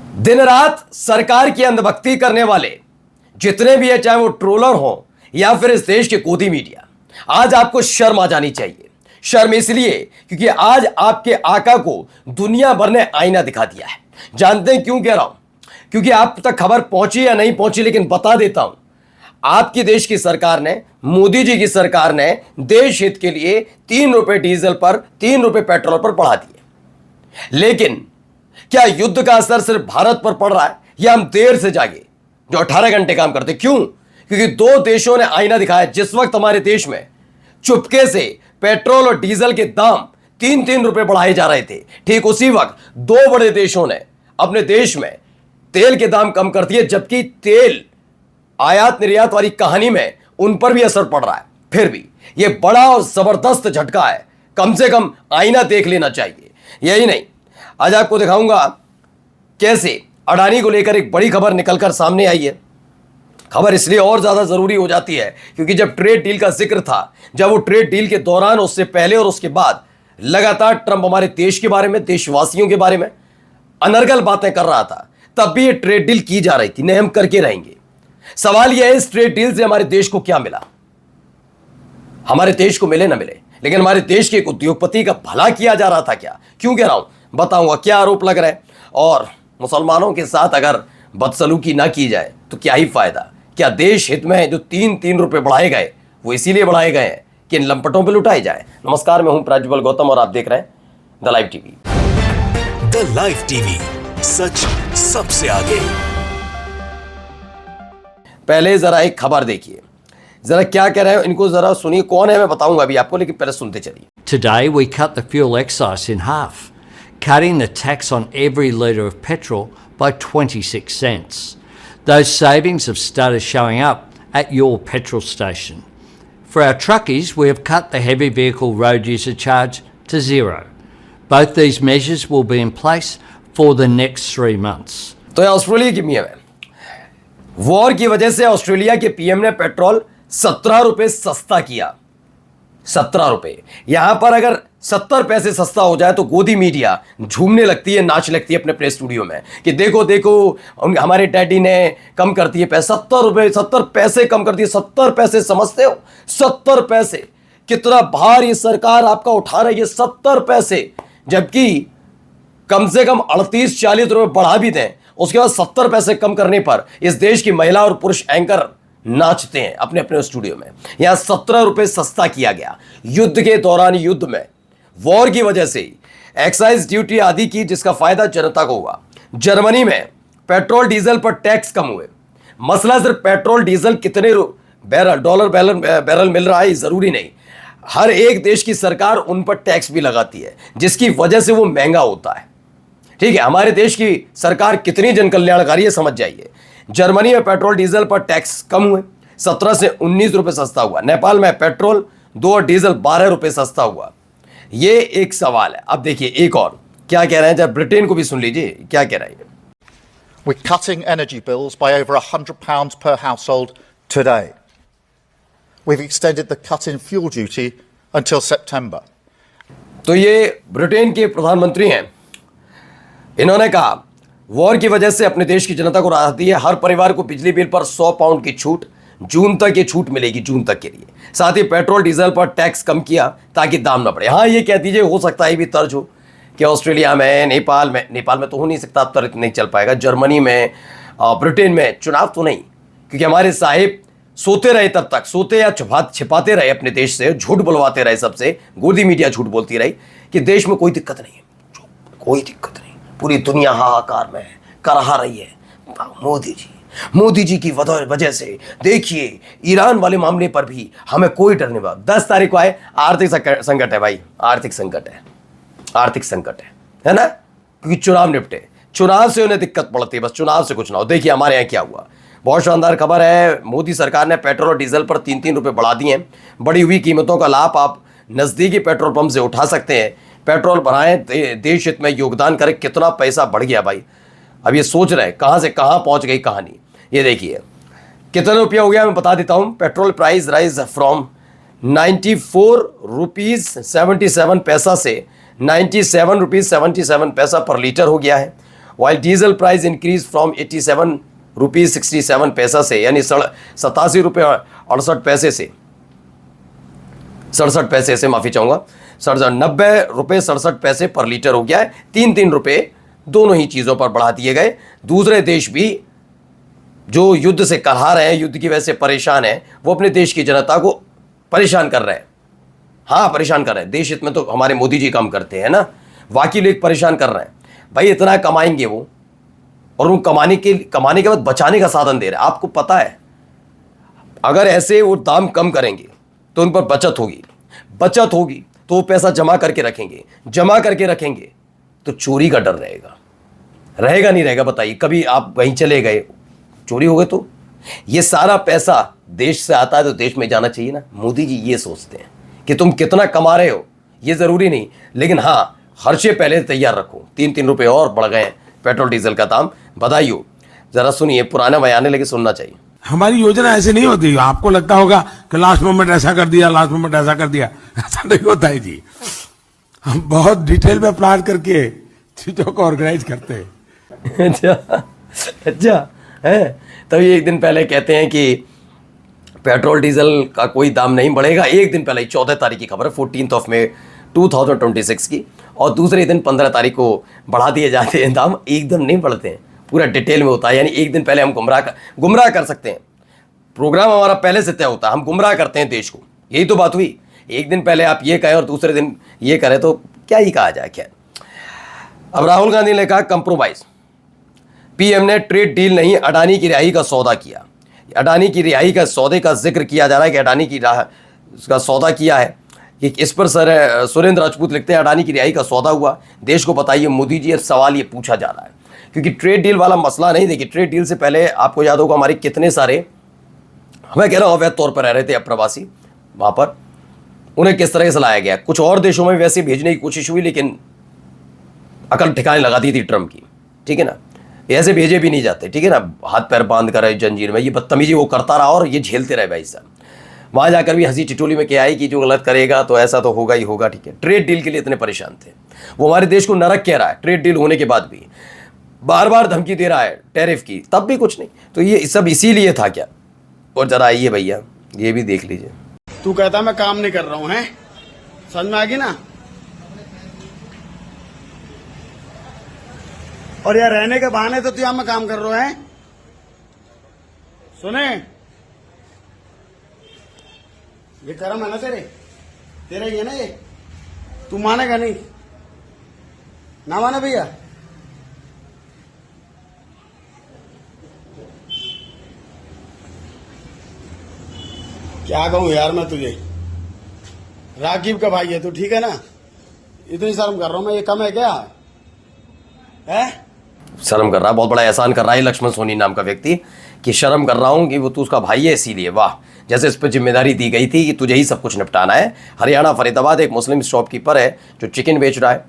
दिन रात सरकार की अंधभक्ति करने वाले जितने भी है, चाहे वो ट्रोलर हो या फिर इस देश के गोदी मीडिया, आज आपको शर्म आ जानी चाहिए। शर्म इसलिए क्योंकि आज आपके आका को दुनिया भर ने आईना दिखा दिया है। जानते हैं क्यों कह रहा हूं? क्योंकि आप तक खबर पहुंची या नहीं पहुंची, लेकिन बता देता हूं, आपकी देश की सरकार ने, मोदी जी की सरकार ने देश हित के लिए 3 रुपए डीजल पर, 3 रुपए पेट्रोल पर बढ़ा दिए। लेकिन क्या युद्ध का असर सिर्फ भारत पर पड़ रहा है या हम देर से जागे जो 18 घंटे काम करते? क्यों? क्योंकि दो देशों ने आईना दिखाया। जिस वक्त हमारे देश में चुपके से पेट्रोल और डीजल के दाम 3-3 रुपए बढ़ाए जा रहे थे, ठीक उसी वक्त दो बड़े देशों ने अपने देश में तेल के दाम कम कर दिए, जबकि तेल आयात निर्यात वाली कहानी में उन पर भी असर पड़ रहा है। फिर भी यह बड़ा और जबरदस्त झटका है, कम से कम आईना देख लेना चाहिए। यही नहीं, आज आपको दिखाऊंगा कैसे अडानी को लेकर एक बड़ी खबर निकलकर सामने आई है। खबर इसलिए और ज्यादा जरूरी हो जाती है क्योंकि जब ट्रेड डील का जिक्र था, जब वो ट्रेड डील के दौरान, उससे पहले और उसके बाद लगातार ट्रंप हमारे देश के बारे में, देशवासियों के बारे में अनर्गल बातें कर रहा था, तब भी ये ट्रेड डील की जा रही थी। नहीं, हम करके रहेंगे। सवाल यह है, इस ट्रेड डील से हमारे देश को क्या मिला? हमारे देश को मिले ना मिले, लेकिन हमारे देश के एक उद्योगपति का भला किया जा रहा था क्या? क्यों कह रहा हूं, बताऊंगा। क्या आरोप लग रहा है, और मुसलमानों के साथ अगर बदसलूकी ना की जाए तो क्या ही फायदा? क्या देश हित में जो 3-3 रुपए बढ़ाए गए वो इसीलिए बढ़ाए गए हैं कि इन लंपटों पे लुटाए जाए? नमस्कार, मैं हूं प्रज्वल गौतम और आप देख रहे हैं the live TV. The live TV, सच सबसे आगे। पहले जरा एक खबर देखिए, जरा क्या कह रहे हैं, इनको जरा सुनिए। कौन है मैं बताऊंगा अभी आपको, लेकिन पहले सुनते चलिए। Today we cut the fuel excise in half, cutting the tax on every litre of petrol by 26 cents. Those savings have started showing up at your petrol station. For our truckies, we have cut the heavy vehicle road user charge to zero. Both these measures will be in place for the next 3 months. तो यह Australia की PM है। War की वजह से Australia के PM ने petrol 17 रुपए सस्ता किया। 17 रुपए। यहां पर अगर 70 पैसे सस्ता हो जाए तो गोदी मीडिया झूमने लगती है, नाच लगती है अपने प्ले स्टूडियो में कि देखो देखो हमारे डैडी ने कम कर दिए पैसे। 70 रुपए, 70 पैसे कम कर दिए। 70 पैसे समझते हो? 70 पैसे कितना भार ये सरकार आपका उठा रही है। 70 पैसे, जबकि कम से कम 38-40 रुपए बढ़ा भी दें, उसके बाद 70 पैसे कम करने पर इस देश की महिला और पुरुष एंकर नाचते हैं अपने अपने स्टूडियो में। यहां 17 रुपए सस्ता किया गया। युद्ध के दौरान, युद्ध में, वॉर की वजह से एक्साइज ड्यूटी आदि की, जिसका फायदा जनता को हुआ। जर्मनी में पेट्रोल डीजल पर टैक्स कम हुए। मसला सिर्फ पेट्रोल डीजल कितने बैरल मिल रहा है जरूरी नहीं, हर एक देश की सरकार उन पर टैक्स भी लगाती है, जिसकी वजह से वो महंगा होता है। ठीक है, हमारे देश की सरकार कितनी जन कल्याणकारी है समझ जाइए। जर्मनी में पेट्रोल डीजल पर टैक्स कम हुए, 17 से 19 रुपए सस्ता हुआ। नेपाल में पेट्रोल 2 और डीजल 12 रुपए सस्ता हुआ। ये एक सवाल है। अब देखिए एक और क्या कह रहे हैं, जब ब्रिटेन को भी सुन लीजिए क्या कह रहे हैं। We're cutting energy bills by over £100 per household today. We've extended the cut in fuel duty until September. तो ये ब्रिटेन के प्रधानमंत्री हैं। इन्होंने कहा वॉर की वजह से अपने देश की जनता को राहत दी है। हर परिवार को बिजली बिल पर 100 पाउंड की छूट, जून तक ये छूट मिलेगी, जून तक के लिए। साथ ही पेट्रोल डीजल पर टैक्स कम किया ताकि दाम ना बढ़े। हाँ, ये कह दीजिए, हो सकता है भी तर्ज हो कि ऑस्ट्रेलिया में, नेपाल में तो हो नहीं सकता, अब तर्ज नहीं चल पाएगा। जर्मनी में, ब्रिटेन में चुनाव तो नहीं, क्योंकि हमारे साहिब सोते रहे तब तक, सोते या छिपाते रहे अपने देश से, झूठ बुलवाते रहे सबसे, गोदी मीडिया झूठ बोलती रही कि देश में कोई दिक्कत नहीं है, कोई दिक्कत नहीं, पूरी दुनिया हाहाकार में करहा रही है। मोदी जी की वजह से देखिए ईरान वाले मामले पर भी हमें कोई डर नहीं। 10 तारीख को आए, आर्थिक संकट है भाई, आर्थिक संकट है ना, क्योंकि चुनाव निपटे, चुनाव से उन्हें दिक्कत पड़ती है, बस चुनाव से कुछ ना हो। देखिए हमारे यहाँ क्या हुआ, बहुत शानदार खबर है। मोदी सरकार ने पेट्रोल और डीजल पर 3-3 रुपए बढ़ा दिए हैं। बढ़ी हुई कीमतों का लाभ आप नजदीकी पेट्रोल पंप से उठा सकते हैं। पेट्रोल बढ़ाएं, देश हित में योगदान करें। कितना पैसा बढ़ गया भाई, अब ये सोच रहे हैं कहां से कहां पहुंच गई कहानी। ये देखिए कितना रुपया हो गया, मैं बता देता हूं। Petrol price rise from 94 rupees 77 पैसा से 97 रुपीज 77 पैसा पर लीटर हो गया है। while diesel price increase from 87 rupees 67 पैसा से, यानी 87 रुपये 68 पैसे से, 67 पैसे से, माफ़ी चाहूँगा, 90 रुपये 67 पैसे पर लीटर हो गया है। 3 रुपये दोनों ही चीज़ों पर बढ़ा दिए गए। दूसरे देश भी जो युद्ध से कलहा रहे हैं, युद्ध की वजह से परेशान हैं, वो अपने देश की जनता को परेशान कर रहे हैं। हाँ, परेशान कर रहे हैं। देश हित में तो हमारे मोदी जी काम करते हैं ना, बाकी लोग परेशान कर रहे हैं। भाई इतना कमाएंगे वो, और वो कमाने के बाद बचाने का साधन दे रहे हैं। आपको पता है अगर ऐसे वो दाम कम करेंगे तो उन पर बचत होगी तो वो पैसा जमा करके रखेंगे तो चोरी का डर रहेगा नहीं रहेगा? बताइए, कभी आप कहीं चले गए, चोरी हो गए तो ये सारा पैसा देश से आता है तो देश में जाना चाहिए ना। मोदी जी ये सोचते हैं कि तुम कितना कमा रहे हो ये ज़रूरी नहीं, लेकिन हाँ खर्चे पहले तैयार रखो। 3 रुपये और बढ़ गए पेट्रोल डीजल का दाम, बधाई हो। ज़रा सुनिए, पुराना बयाने लेके सुनना चाहिए। हमारी योजना ऐसे नहीं होती। आपको लगता होगा कि लास्ट मोमेंट ऐसा कर दिया, ऐसा नहीं होता है जी। हम बहुत डिटेल में प्लान करके चीजों को ऑर्गेनाइज करते हैं। अच्छा है। तभी एक दिन पहले कहते हैं कि पेट्रोल डीजल का कोई दाम नहीं बढ़ेगा। एक दिन पहले 14 तारीख की खबर है, 14 मई 2026 की, और दूसरे दिन 15 तारीख को बढ़ा दिए जाते हैं दाम। एकदम नहीं बढ़ते हैं, पूरा डिटेल में होता है। यानी एक दिन पहले हम गुमराह कर सकते हैं। प्रोग्राम हमारा पहले से तय होता है, हम गुमराह करते हैं देश को। यही तो बात हुई। एक दिन पहले आप ये कहें और दूसरे दिन ये करें तो क्या ही कहा जाए। खैर, अब राहुल गांधी ने कहा कंप्रोमाइज। पीएम ने ट्रेड डील नहीं, अडानी की रिहाई का सौदा किया। अडानी की रिहाई का सौदे का जिक्र किया जा रहा है कि अडानी की उसका सौदा किया है। कि इस पर सुरेंद्र राजपूत लिखते हैं अडानी की रिहाई का सौदा हुआ, देश को बताइए मोदी जी। सवाल ये पूछा जा रहा है क्योंकि ट्रेड डील वाला मसला नहीं। देखिए, ट्रेड डील से पहले आपको याद होगा हमारे कितने सारे, मैं कह रहा हूँ अवैध तौर पर रह रहे थे अप्रवासी, वहाँ पर उन्हें किस तरह से लाया गया। कुछ और देशों में वैसे भेजने की कोशिश हुई, लेकिन अकल ठिकाने लगा दी थी ट्रम्प की, ठीक है ना। ऐसे भेजे भी नहीं जाते, ठीक है ना। हाथ पैर बांध कर जंजीर में, ये बदतमीजी वो करता रहा और ये झेलते रहे भाई साहब। वहाँ जाकर भी हंसी टिटोली में क्या है कि जो गलत करेगा तो ऐसा तो होगा ही होगा, ठीक है। ट्रेड डील के लिए इतने परेशान थे, वो हमारे देश को नरक कह रहा है। ट्रेड डील होने के बाद भी बार बार धमकी दे रहा है टैरिफ की, तब भी कुछ नहीं। तो ये सब इसीलिए था क्या? और जरा आइए भैया, ये भी देख लीजिए। तू कहता मैं काम नहीं कर रहा हूँ, है समझ में आ गई ना। और यार रहने के बहाने तो तू यहाँ में काम कर रहा है। सुने, ये कर्म है ना तेरा ही है ना ये, तू मानेगा नहीं ना, माने भैया। क्या कहूँ यार मैं तुझे, राकीब का भाई है तू, ठीक है ना। इतनी शर्म कर रहा हूं मैं, ये कम है क्या? है शर्म कर रहा है, बहुत बड़ा एहसान कर रहा है लक्ष्मण सोनी नाम का व्यक्ति कि शर्म कर रहा हूं कि वो तू उसका भाई है इसीलिए। वाह, जैसे इस पर जिम्मेदारी दी गई थी कि तुझे ही सब कुछ निपटाना है। हरियाणा फरीदाबाद एक मुस्लिम शॉपकीपर है जो चिकन बेच रहा है,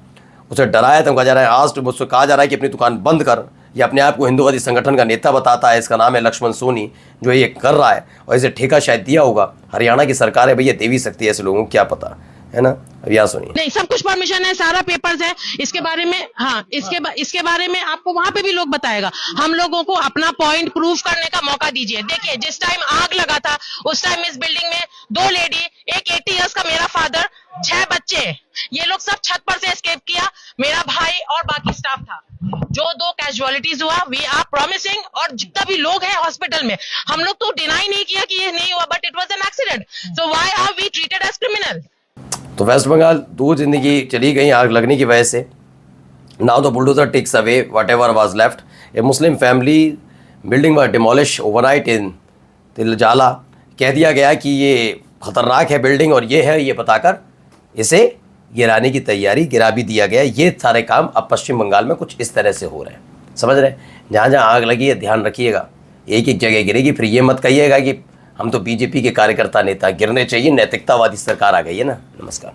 उसे डराया था, कहा जा रहा है, आज मुझसे कहा जा रहा है कि अपनी दुकान बंद कर। ये अपने आप को हिंदुवादी संगठन का नेता बताता है, इसका नाम है लक्ष्मण सोनी, जो ये कर रहा है। और इसे ठेका शायद दिया होगा, हरियाणा की सरकार है भैया, दे भी सकती है ऐसे लोगों को, क्या पता, है ना। अब यहाँ सुनिए। नहीं, सब कुछ परमिशन है, सारा पेपर्स है इसके बारे में। हाँ, इसके बारे में आपको वहां पे भी लोग बताएगा। हम लोगों को अपना पॉइंट प्रूव करने का मौका दीजिए। देखिए, जिस टाइम आग लगा था उस टाइम इस बिल्डिंग में 2 लेडी, एक 80 इयर्स का मेरा फादर, 6 बच्चे, ये लोग सब छत पर से एस्केप किया। मेरा भाई और बाकी स्टाफ था। जो 2 कैजुअलिटीज हुआ, वी आर प्रॉमिसिंग, और जितना भी लोग हैं हॉस्पिटल में, हम लोग तो डिनाई नहीं किया कि ये नहीं हुआ, but it was an accident. So why are we treated as criminal? तो वेस्ट बंगाल 2 जिंदगी चली गई आग लगने की वजह से। Now the bulldozer takes away whatever was left. A Muslim family building was demolish overnight in Tiljala. कह दिया गया कि ये खतरनाक है बिल्डिंग और ये है, ये बताकर इसे गिराने की तैयारी, गिरा भी दिया गया। ये सारे काम अब पश्चिम बंगाल में कुछ इस तरह से हो रहे हैं, समझ रहे हैं। जहाँ जहाँ आग लगी है ध्यान रखिएगा, एक जगह गिरेगी। फिर ये मत कहिएगा कि हम तो बीजेपी के कार्यकर्ता नेता, गिरने चाहिए, नैतिकतावादी सरकार आ गई है ना। नमस्कार।